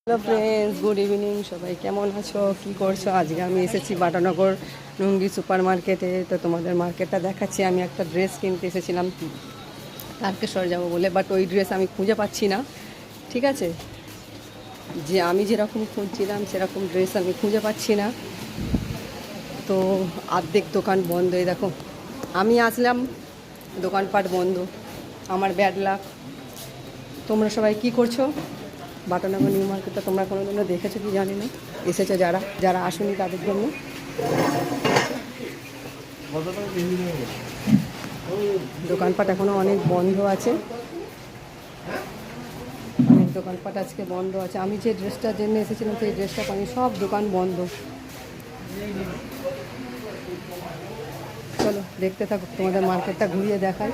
Hello friends, good evening. সবাই কেমন আছো, কি করছো? আজকে আমি এসেছি বাটানগর নুঙ্গি সুপার মার্কেটে। তো তোমাদের মার্কেটটা দেখাচ্ছি। আমি একটা ড্রেস কিনতে এসেছিলাম তারকেশ্বর যাবো বলে, বাট ওই ড্রেস আমি খুঁজে পাচ্ছি না। ঠিক আছে, যে আমি যেরকম খুঁজছিলাম সেরকম ড্রেস আমি খুঁজে পাচ্ছি না। তো অর্ধেক দোকান বন্ধ। এই দেখো, আমি আসলাম, দোকানপাট বন্ধ। আমার ব্যাড লাক। তোমরা সবাই কি করছো? বাটানগর নিউ মার্কেটটা তোমরা কোনো দিনও দেখেছো কি জানি না, এসেছো যারা, যারা আসুনি তাদের জন্য। দোকানপাট এখনও অনেক বন্ধ আছে, অনেক দোকানপাট আজকে বন্ধ আছে। আমি যে ড্রেসটার জন্য এসেছিলাম সেই ড্রেসটা পাইনি, সব দোকান বন্ধ। চলো দেখতে থাকো, তোমাদের মার্কেটটা ঘুরিয়ে দেখাই।